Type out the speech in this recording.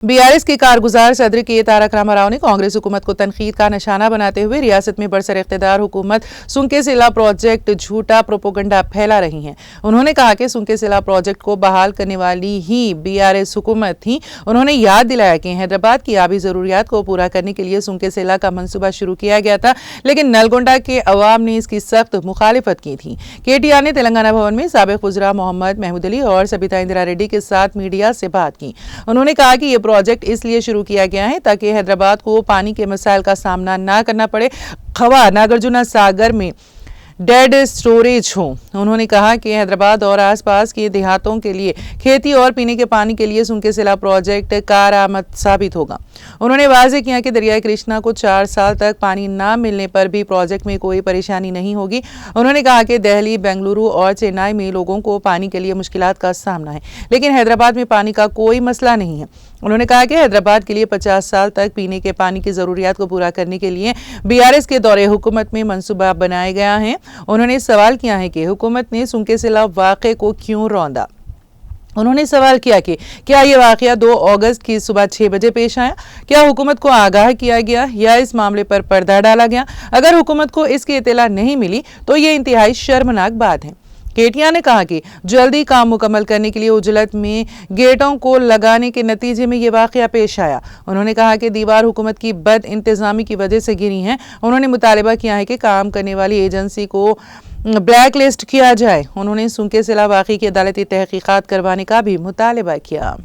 BRS के कारगुजार सदर के तारक रामाराव ने कांग्रेस हुकूमत को तनकीद का निशाना बनाते हुए रियासत में बरसर इख्तिदार हुकूमत सुंके सिला प्रोजेक्ट झूठा प्रोपोगंडा फैला रही है। उन्होंने कहा कि सुंके सिला प्रोजेक्ट को बहाल करने वाली ही BRS हुकूमत थी। उन्होंने याद दिलाया कि हैदराबाद की आबी ज़रूरियात को पूरा करने के लिए सुंके सिला का मंसूबा शुरू किया गया था, लेकिन नलगोंडा के अवाम ने इसकी सख्त मुखालिफत की थी। KTR ने तेलंगाना भवन में साबिक वज़ीर मोहम्मद महमूद अली और सबिता इंदिरा रेड्डी के साथ मीडिया से बात की। उन्होंने कहा कि ये प्रोजेक्ट इसलिए शुरू किया गया है ताकि हैदराबाद को पानी के मसाइल का सामना ना करना पड़े। खवा नागार्जुन सागर में डेड स्टोरेज हो। उन्होंने कहा कि हैदराबाद और आसपास के देहातों के लिए खेती और पीने के पानी के लिए सुंके सिला प्रोजेक्ट कारआमद साबित होगा। उन्होंने वाज़ेह किया कि दरियाए कृष्णा को 4 साल तक पानी ना मिलने पर भी प्रोजेक्ट में कोई परेशानी नहीं होगी। उन्होंने कहा कि दिल्ली, बेंगलुरु और चेन्नई में लोगों को पानी के लिए मुश्किलात का सामना है, लेकिन हैदराबाद में पानी का कोई मसला नहीं है। उन्होंने कहा कि हैदराबाद के लिए 50 साल तक पीने के पानी की ज़रूरियात को पूरा करने के लिए BRS के दौरे हुकूमत में मंसूबा बनाया गया है। उन्होंने सवाल किया है कि हुकूमत ने सुंके सिला वाक़े को क्यों रौंदा। उन्होंने सवाल किया कि क्या ये वाक़या 2 अगस्त की सुबह 6 बजे पेश आया? क्या हुकूमत को आगाह किया गया या इस मामले पर पर्दा डाला गया? अगर हुकूमत को इसकी इत्तला नहीं मिली तो ये इंतहाई शर्मनाक बात है। KTR ने कहा कि जल्दी काम मुकम्मल करने के लिए उजलत में गेटों को लगाने के नतीजे में ये वाक़या पेश आया। उन्होंने कहा कि दीवार हुकूमत की बद इंतज़ामी की वजह से गिरी हैं। उन्होंने मुतालबा किया है कि काम करने वाली एजेंसी को ब्लैक लिस्ट किया जाए। उन्होंने सुंके सिला वाक़े की अदालती तहक़ीक़ात करवाने का भी मुतालबा किया।